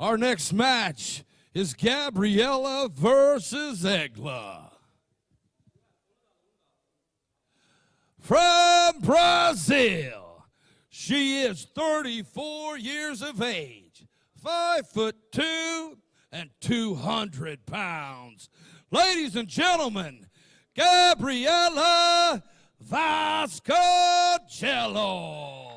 Our next match is Gabriela versus Egle. From Brazil, she is 34 years of age, 5'2" and 200 pounds. Ladies and gentlemen, Gabriela Vasconcelos.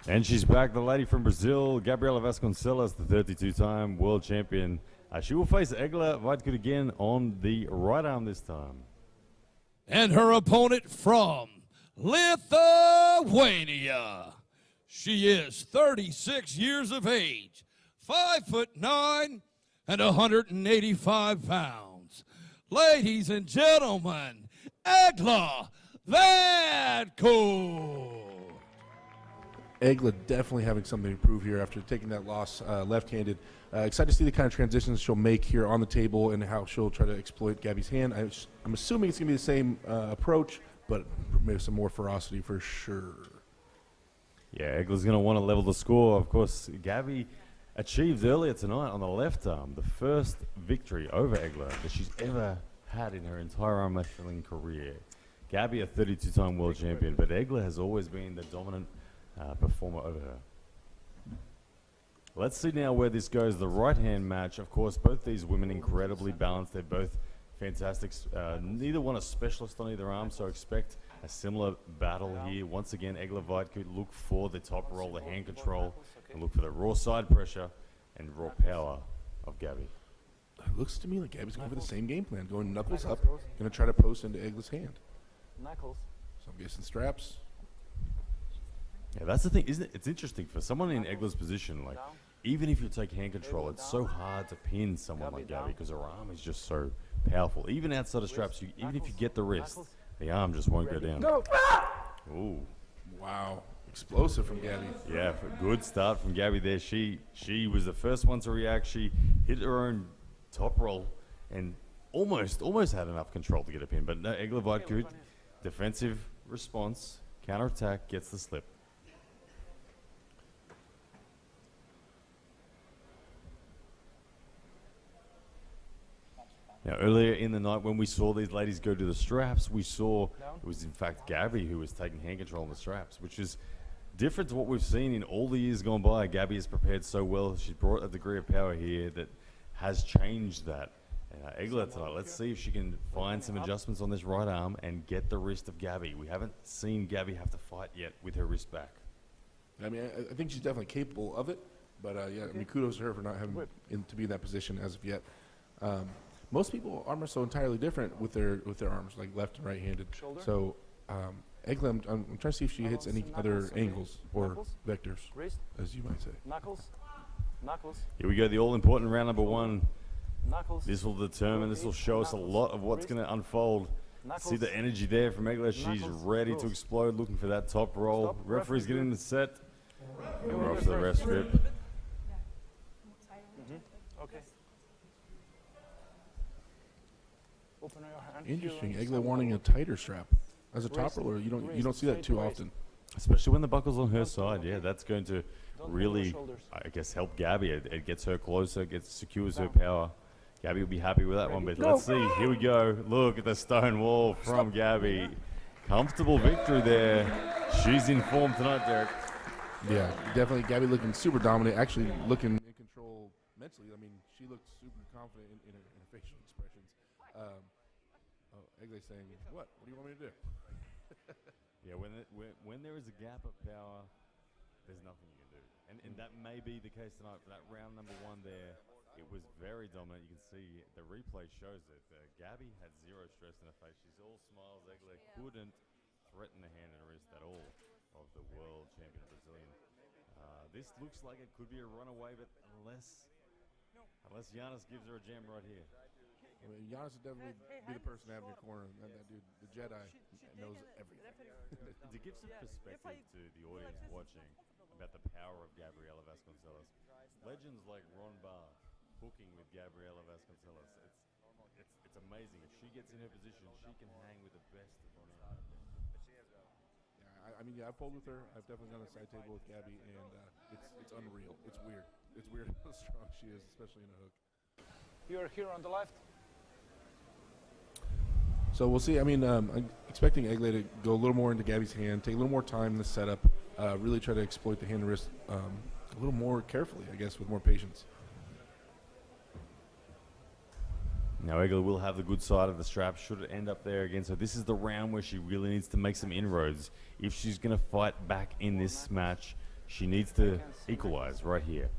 And she's back, the lady from Brazil, Gabriela Vasconcelos, the 32-time world champion. She will face Egle Vaitkute again on the right arm this time. And her opponent from Lithuania. She is 36 years of age, 5'9" and 185 pounds. Ladies and gentlemen, Egle Vaitkute. Egle definitely having something to prove here after taking that loss left-handed. Excited to see the kind of transitions she'll make here on the table and how she'll try to exploit Gabby's hand. I'm assuming it's going to be the same approach, but maybe some more ferocity for sure. Yeah, Egle's going to want to level the score. Of course, Gabby achieved earlier tonight on the left arm the first victory over Egle that she's ever had in her entire arm wrestling career. Gabby, a 32-time world champion, but Egle has always been the dominant performer over her. Let's see now where this goes. The right-hand match, of course, both these women incredibly balanced. They're both fantastic. Neither one a specialist on either arm, so expect a similar battle here. Once again, Egle Vaitkute look for the top roll, the hand control, and look for the raw side pressure and raw power of Gabby. It looks to me like Gabby's going for the same game plan, going knuckles up, going to try to post into Egle's hand. So I'm guessing straps. Yeah, that's the thing, isn't it? It's interesting for someone in Egle's position, like, even if you take hand control, it's so hard to pin someone like Gabby because her arm is just so powerful. Even outside of straps, even if you get the wrist, the arm just won't go down. Ooh. Wow. Explosive from Gabby. Yeah, good start from Gabby there. She was the first one to react. She hit her own top roll and almost had enough control to get a pin. But no, Egle Vaitkute, defensive response, counterattack, gets the slip. Now, earlier in the night when we saw these ladies go to the straps, we saw it was in fact Gabby who was taking hand control on the straps, which is different to what we've seen in all the years gone by. Gabby has prepared so well. She's brought a degree of power here that has changed that. Egle tonight, let's see if she can find some adjustments on this right arm and get the wrist of Gabby. We haven't seen Gabby have to fight yet with her wrist back. I mean, I think she's definitely capable of it, but yeah, I mean, kudos to her for not having to be in that position as of yet. Most people arm wrestle entirely different with their arms, like left and right-handed. So, Egle, I'm trying to see if she hits any other angles or vectors, as you might say. Here we go, the all-important round number one. This will determine, this will show us a lot of what's going to unfold. See the energy there from Egle. She's ready to explode, looking for that top roll. Referee's getting the set. And we're off to the ref strip. Okay. Interesting. Egle wanting a tighter strap as a top roller. You don't see that too often. Especially when the buckle's on her side. Yeah, that's going to really, I guess, help Gabby. It gets her closer, secures her power. Gabby will be happy with that one, but let's see. Here we go. Look at the stone wall from Gabby. Comfortable victory there. She's in form tonight, Derek. Yeah, definitely. Gabby looking super dominant, actually looking in control mentally. I mean, she looked super confident in her facial expressions. Egle saying, what do you want me to do? Yeah, when there is a gap of power, there's nothing you can do. And that may be the case tonight for that round number one there. It was very dominant. You can see the replay shows it. Gabby had zero stress in her face. She's all smiles. Egle couldn't threaten the hand and wrist at all of the world champion Brazilian. This looks like it could be a runaway, but unless Giannis gives her a jam right here. I mean, Giannis would definitely be the person to have in your corner. That dude, the Jedi, knows everything. To give some perspective to the audience watching about the power of Gabriela Vasconcelos, legends like Ron Barr hooking with Gabriela Vasconcelos, it's amazing. If she gets in her position, she can hang with the best on earth. Yeah, I mean, I've pulled with her. I've definitely done a side table with Gabby, and it's unreal. It's weird. it's weird how strong she is, especially in a hook. You're here on the left. So we'll see. I mean, I'm expecting Egle to go a little more into Gabby's hand, take a little more time in the setup, really try to exploit the hand and wrist a little more carefully, I guess, with more patience. Now Egle will have the good side of the strap should it end up there again. So this is the round where she really needs to make some inroads. If she's going to fight back in this match, she needs to equalize right here.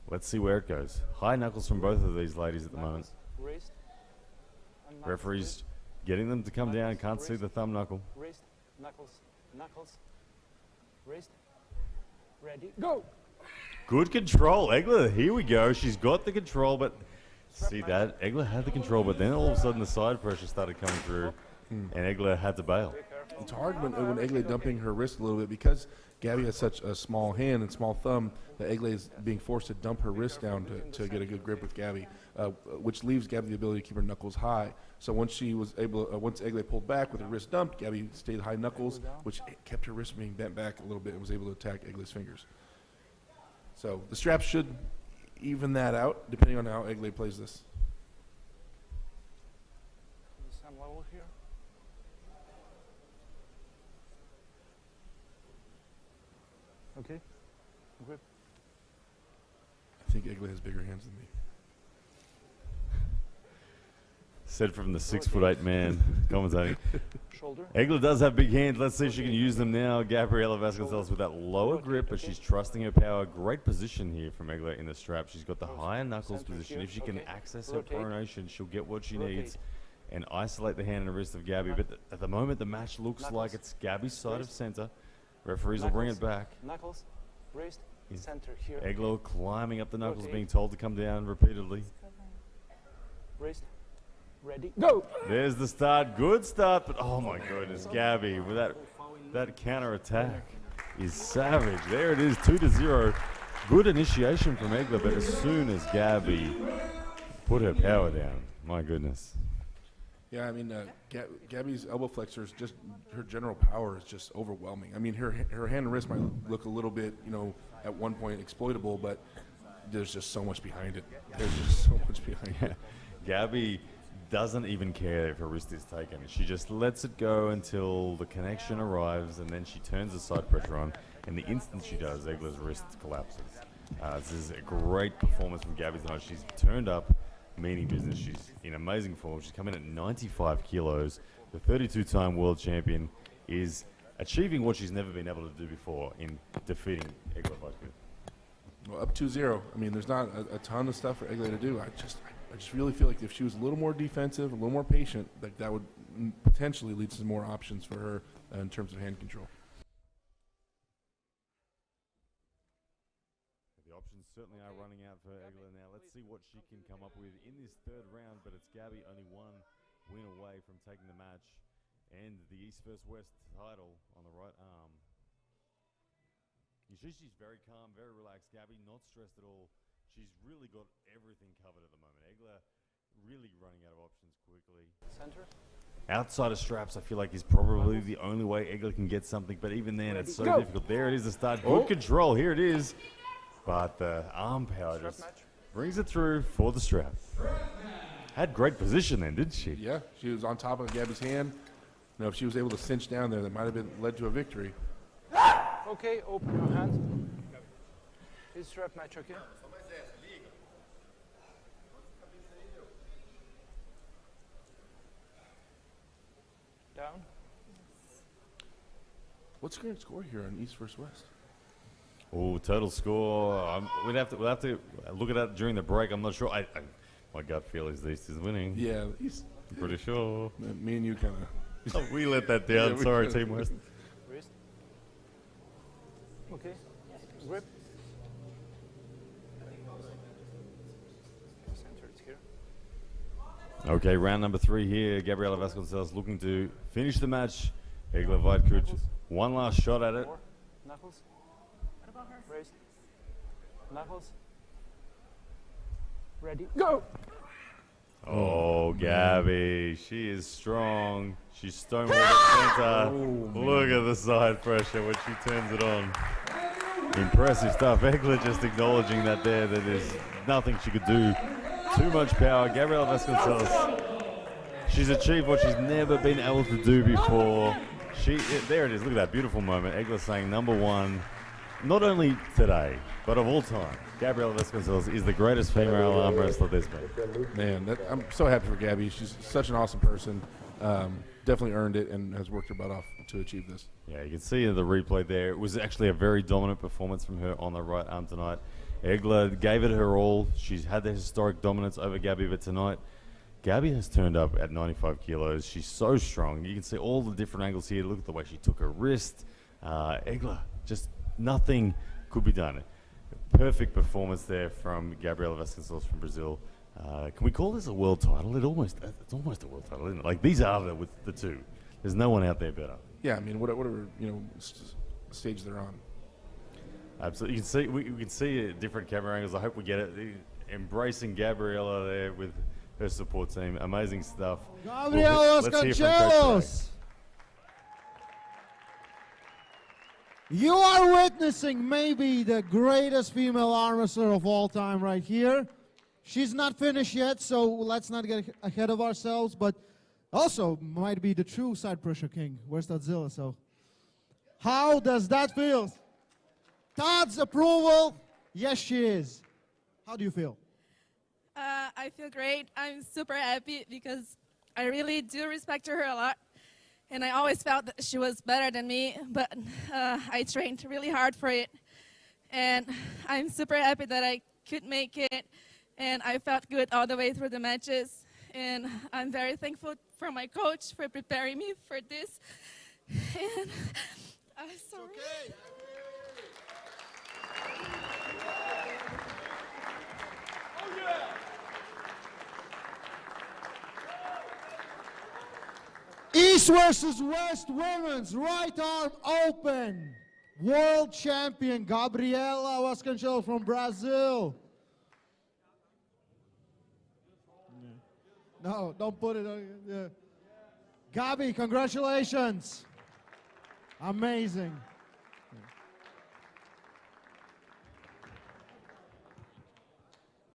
Let's see where it goes. High knuckles from both of these ladies at the moment. Wrist. Referee's getting them to come down. Can't see the thumb knuckle. Wrist. Knuckles. Knuckles. Wrist. Ready. Go. Good control. Egle, here we go. She's got the control, but see that? Egle had the control, but then all of a sudden the side pressure started coming through, and Egle had to bail. It's hard when Egle dumping her wrist a little bit because Gabby has such a small hand and small thumb that Egle is being forced to dump her wrist down to get a good grip with Gabby, which leaves Gabby the ability to keep her knuckles high. So once she was able, once Egle pulled back with her wrist dumped, Gabby stayed high knuckles, which kept her wrist being bent back a little bit and was able to attack Egle's fingers. So the strap should even that out depending on how Egle plays this. Same level here. Okay. Grip. I think Egle has bigger hands than me. Said from the 6'8" man commentating. Shoulder. Egle does have big hands. Let's see if she can use them now. Gabriela Vasconcelos with that lower grip, but she's trusting her power. Great position here from Egle in the strap. She's got the higher knuckles position. If she can access her pronation, she'll get what she needs and isolate the hand and wrist of Gabby. But at the moment, the match looks like it's Gabby's side of center. Referees will bring it back. Knuckles. Wrist. Center here. Egle climbing up the knuckles, being told to come down repeatedly. Wrist. Ready. Go. There's the start. Good start, but oh my goodness, Gabby with that counter attack is savage. There it is, 2-0. Good initiation from Egle, but as soon as Gabby put her power down, my goodness. Yeah, I mean, Gabby's elbow flexors, just her general power is just overwhelming. I mean, her hand and wrist might look a little bit, you know, at one point exploitable, but there's just so much behind it. There's just so much behind it. Gabby doesn't even care if her wrist is taken. She just lets it go until the connection arrives, and then she turns the side pressure on. And the instant she does, Egle's wrist collapses. This is a great performance from Gabby tonight. She's turned up, meaning business. She's in amazing form. She's come in at 95 kilos. The 32-time world champion is achieving what she's never been able to do before in defeating Egle Vaitkute. Well, up 2-0. I mean, there's not a ton of stuff for Egle to do. I just really feel like if she was a little more defensive, a little more patient, that would potentially lead to more options for her in terms of hand control. The options certainly are running out for Egle now. Let's see what she can come up with in this third round, but it's Gabby only one win away from taking the match and the East vs West title on the right arm. You see she's very calm, very relaxed. Gabby not stressed at all. She's really got everything covered at the moment. Egle really running out of options quickly. Center. Outside of straps, I feel like is probably the only way Egle can get something, but even then it's so difficult. There it is, the start. Good control, here it is. But the arm power just brings it through for the strap. Had great position then, didn't she? Yeah, she was on top of Gabby's hand. You know, if she was able to cinch down there, that might have led to a victory. Okay, open your hand. Is strap match okay? Down. What's the current score here on East versus West? Oh, total score. We'll have to look at that during the break. I'm not sure. My gut feel is the East is winning. Yeah, East. I'm pretty sure. Me and you kind of. We let that down. Yeah, Sorry, Team West. Wrist. Okay. Grip. Center, it's here. Okay, round number 3 here. Gabriela Vasconcelos looking to finish the match. Egle Vaitkute, one last shot at it. More. Knuckles. Wrist. Knuckles. Ready. Go! Oh, Gabby, she is strong. She's stonewalled at center. Look at the side pressure when she turns it on. Impressive stuff. Egle just acknowledging that there, that there's nothing she could do. Too much power. Gabriela Vasconcelos, she's achieved what she's never been able to do before. There it is. Look at that beautiful moment. Egle saying number one, not only today, but of all time. Gabriela Vasconcelos is the greatest female arm wrestler there's been. Man, I'm so happy for Gabby. She's such an awesome person. Definitely earned it and has worked her butt off to achieve this. Yeah, you can see in the replay there, it was actually a very dominant performance from her on the right arm tonight. Egle gave it her all. She's had the historic dominance over Gabby, but tonight, Gabby has turned up at 95 kilos. She's so strong. You can see all the different angles here. Look at the way she took her wrist. Egle, just nothing could be done. Perfect performance there from Gabriela Vasconcelos from Brazil. Can we call this a world title? It's almost a world title, isn't it? Like, these are the two. There's no one out there better. Yeah, I mean, whatever stage they're on. Absolutely. You can see we can see different camera angles. I hope we get it. Embracing Gabriela there with her support team. Amazing stuff. Gabriela Vasconcelos! You are witnessing maybe the greatest female arm wrestler of all time right here. She's not finished yet, so let's not get ahead of ourselves, but also might be the true side pressure king. Where's Godzilla? So how does that feel? Todd's approval? Yes, she is. How do you feel? I feel great. I'm super happy because I really do respect her a lot. And I always felt that she was better than me, but I trained really hard for it. And I'm super happy that I could make it. And I felt good all the way through the matches. And I'm very thankful for my coach for preparing me for this. And I'm sorry. Okay. East versus West women's right arm open. World champion Gabriela Vasconcelos from Brazil. No, don't put it on. Yeah. Gabi, congratulations. Amazing.